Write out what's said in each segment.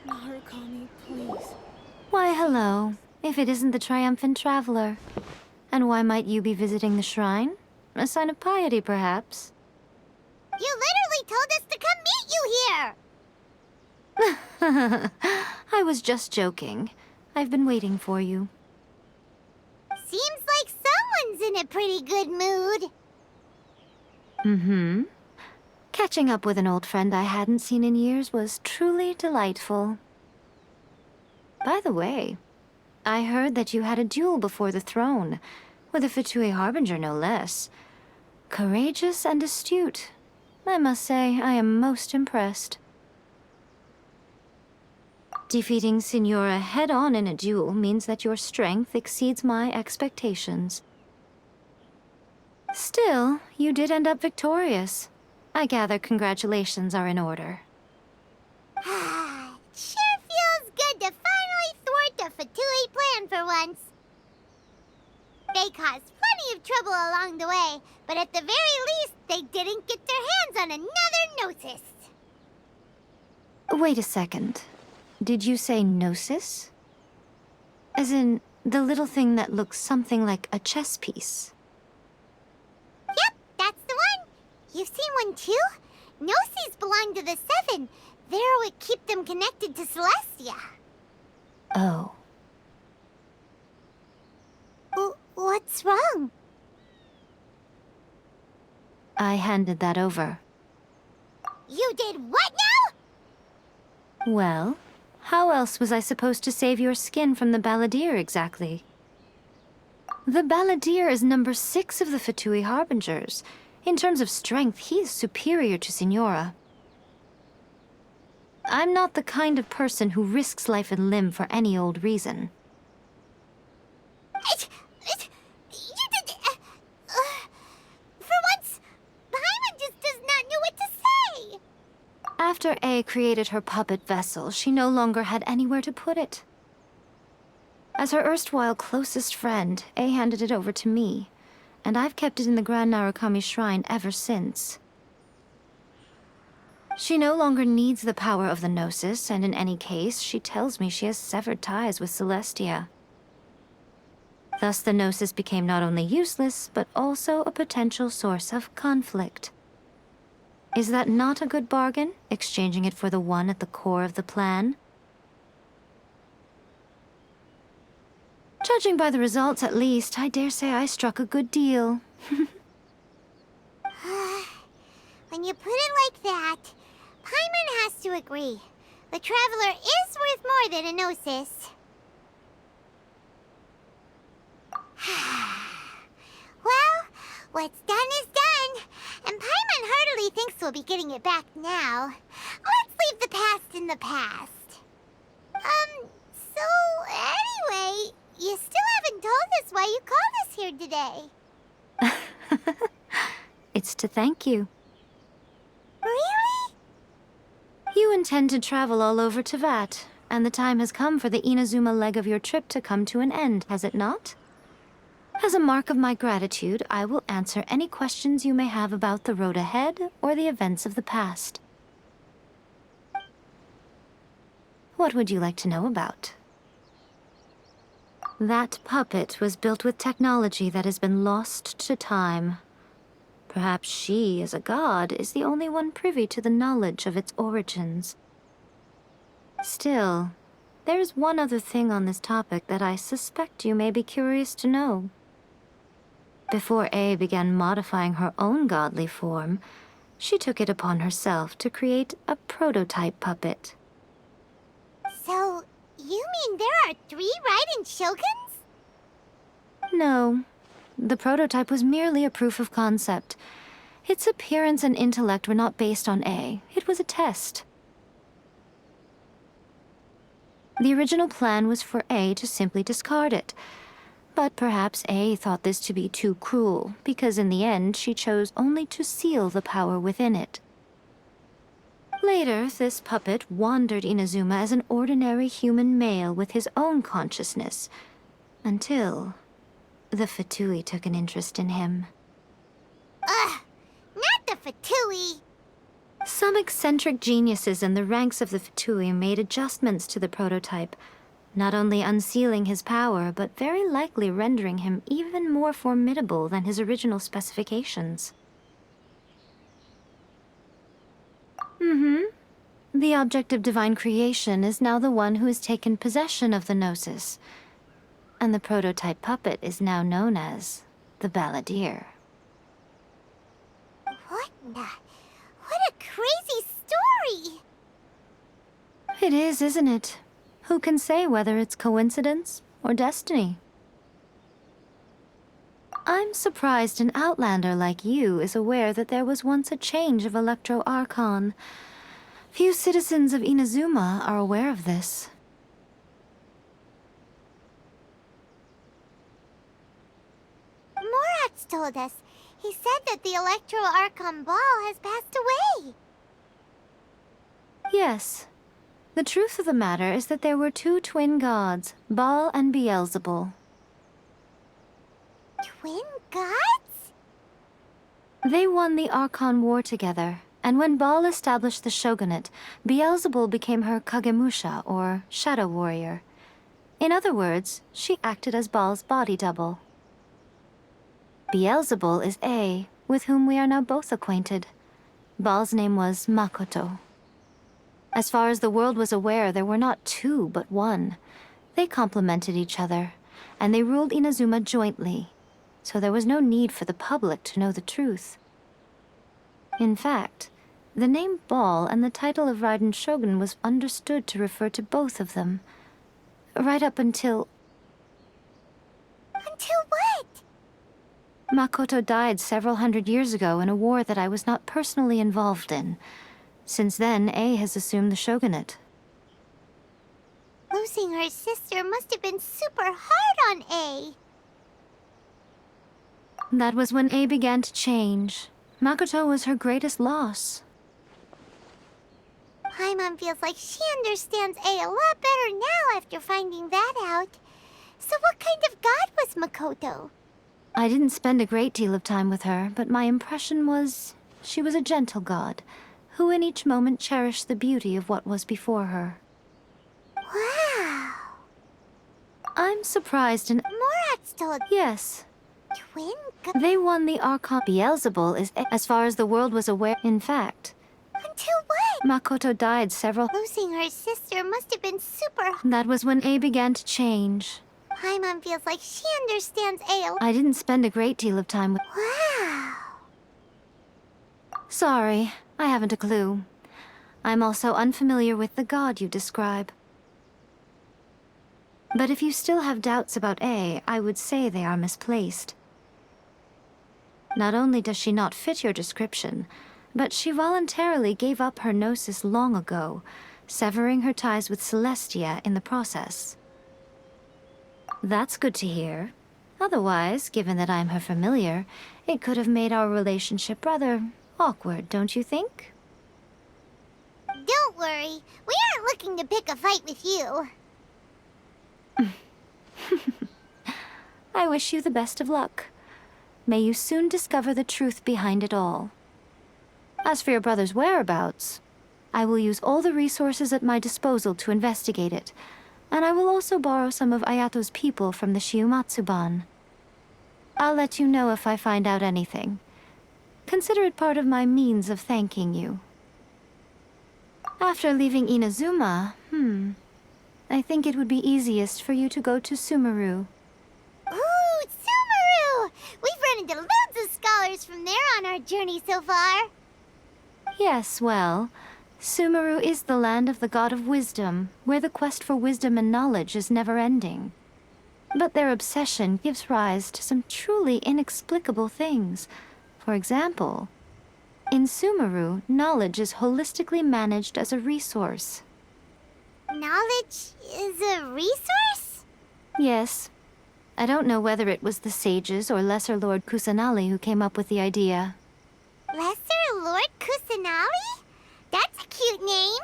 Narukami, please. Why, hello. If it isn't the triumphant traveler. And why might you be visiting the shrine? A sign of piety, perhaps? You literally told us to come meet you here! I was just joking. I've been waiting for you. Seems like someone's in a pretty good mood. Mm-hmm. Catching up with an old friend I hadn't seen in years was truly delightful. By the way, I heard that you had a duel before the throne, with a Fatui Harbinger no less. Courageous and astute. I must say, I am most impressed. Defeating Signora head-on in a duel means that your strength exceeds my expectations. Still, you did end up victorious. I gather congratulations are in order. Sure feels good to finally thwart the Fatui plan for once. They caused plenty of trouble along the way, but at the very least, they didn't get their hands on another Gnosis. Wait a second. Did you say Gnosis? As in, the little thing that looks something like a chess piece? Yep, that's the one. You've seen one too? Gnosis belong to the Seven. They're what keep them connected to Celestia. Oh. What's wrong? I handed that over. You did what now? Well, how else was I supposed to save your skin from the Balladeer exactly? The Balladeer is number 6 of the Fatui Harbingers. In terms of strength, he is superior to Signora. I'm not the kind of person who risks life and limb for any old reason. You did... for once, Paimon just does not know what to say. After A created her puppet vessel, she no longer had anywhere to put it. As her erstwhile closest friend, A handed it over to me, and I've kept it in the Grand Narukami Shrine ever since. She no longer needs the power of the Gnosis, and in any case, she tells me she has severed ties with Celestia. Thus the Gnosis became not only useless, but also a potential source of conflict. Is that not a good bargain, exchanging it for the one at the core of the plan? Judging by the results, at least, I dare say I struck a good deal. When you put it like that, Paimon has to agree. The Traveler is worth more than a Gnosis. Well, what's done is done, and Paimon heartily thinks we'll be getting it back now. Let's leave the past in the past. So anyway, you still haven't told us why you called us here today. It's to thank you. Really? You intend to travel all over Teyvat, and the time has come for the Inazuma leg of your trip to come to an end, has it not? As a mark of my gratitude, I will answer any questions you may have about the road ahead or the events of the past. What would you like to know about? That puppet was built with technology that has been lost to time. Perhaps she, as a god, is the only one privy to the knowledge of its origins. Still, there is one other thing on this topic that I suspect you may be curious to know. Before A began modifying her own godly form, she took it upon herself to create a prototype puppet. So, you mean there are 3 Raiden Shoguns? No. The prototype was merely a proof of concept. Its appearance and intellect were not based on A. It was a test. The original plan was for A to simply discard it. But perhaps A thought this to be too cruel, because in the end she chose only to seal the power within it. Later, this puppet wandered Inazuma as an ordinary human male with his own consciousness, until the Fatui took an interest in him. Ugh, Some eccentric geniuses in the ranks of the Fatui made adjustments to the prototype, not only unsealing his power, but very likely rendering him even more formidable than his original specifications. The object of divine creation is now the one who has taken possession of the Gnosis, and the prototype puppet is now known as the Balladeer. What a crazy story! It is, isn't it? Who can say whether it's coincidence or destiny? I'm surprised an outlander like you is aware that there was once a change of Electro Archon. Few citizens of Inazuma are aware of this. Morat's told us. He said that the Electro Archon Ball has passed away. Yes. The truth of the matter is that there were two twin gods, Baal and Beelzebul. Twin gods? They won the Archon War together, and when Baal established the shogunate, Beelzebul became her Kagemusha, or shadow warrior. In other words, she acted as Baal's body double. Beelzebul is A, with whom we are now both acquainted. Baal's name was Makoto. As far as the world was aware, there were not two, but one. They complemented each other, and they ruled Inazuma jointly, so there was no need for the public to know the truth. In fact, the name Baal and the title of Raiden Shogun was understood to refer to both of them, right up until... Until what? Makoto died several hundred years ago in a war that I was not personally involved in. Since then, A has assumed the shogunate. Losing her sister must have been super hard on A. That was when A began to change. Makoto was her greatest loss. Paimon feels like she understands A a lot better now after finding that out. So what kind of god was Makoto? I didn't spend a great deal of time with her, but my impression was she was a gentle god, who in each moment cherished the beauty of what was before her. Wow. I'm surprised and... Morat's told... Yes. Twin gods? They won the Archon. Beelzebul is as far as the world was aware. In fact... Until what? Makoto died several... Losing her sister must have been super... That was when A began to change. Paimon feels like she understands A. I didn't spend a great deal of time with... Wow. Sorry, I haven't a clue. I'm also unfamiliar with the god you describe. But if you still have doubts about A, I would say they are misplaced. Not only does she not fit your description, but she voluntarily gave up her gnosis long ago, severing her ties with Celestia in the process. That's good to hear. Otherwise, given that I'm her familiar, it could have made our relationship rather awkward, don't you think? Don't worry. We aren't looking to pick a fight with you. I wish you the best of luck. May you soon discover the truth behind it all. As for your brother's whereabouts, I will use all the resources at my disposal to investigate it, and I will also borrow some of Ayato's people from the Shiumatsuban. I'll let you know if I find out anything. Consider it part of my means of thanking you. After leaving Inazuma, I think it would be easiest for you to go to Sumeru. Ooh, Sumeru! We've run into loads of scholars from there on our journey so far. Yes, well, Sumeru is the land of the god of wisdom, where the quest for wisdom and knowledge is never-ending. But their obsession gives rise to some truly inexplicable things. For example, in Sumeru, knowledge is holistically managed as a resource. Knowledge is a resource? Yes. I don't know whether it was the sages or Lesser Lord Kusanali who came up with the idea. Lesser Lord Kusanali? That's a cute name.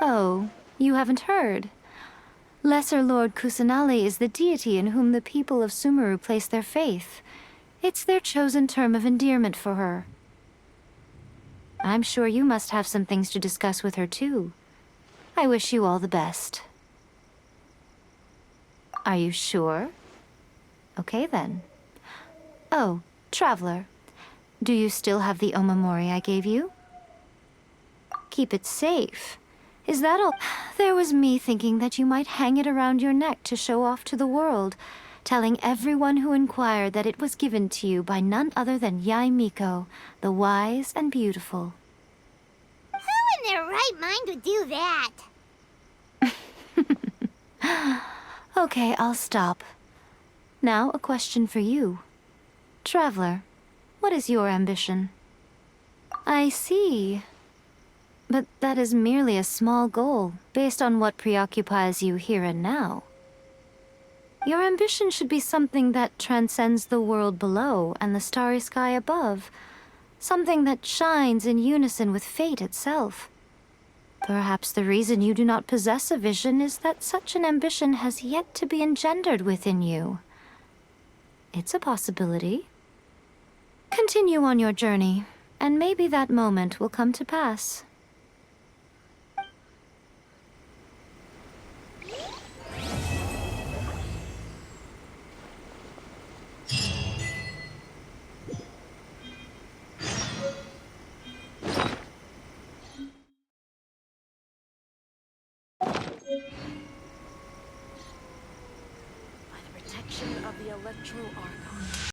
Oh, you haven't heard. Lesser Lord Kusanali is the deity in whom the people of Sumeru place their faith. It's their chosen term of endearment for her. I'm sure you must have some things to discuss with her too. I wish you all the best. Are you sure? Okay then. Oh, Traveler, do you still have the omamori I gave you? Keep it safe. Is that all? There was me thinking that you might hang it around your neck to show off to the world, telling everyone who inquired that it was given to you by none other than Yaé Miko, the wise and beautiful. Who in their right mind would do that? Okay, I'll stop. Now, a question for you. Traveler, what is your ambition? I see. But that is merely a small goal, based on what preoccupies you here and now. Your ambition should be something that transcends the world below and the starry sky above. Something that shines in unison with fate itself. Perhaps the reason you do not possess a vision is that such an ambition has yet to be engendered within you. It's a possibility. Continue on your journey, and maybe that moment will come to pass. By the protection of the Electro Arc,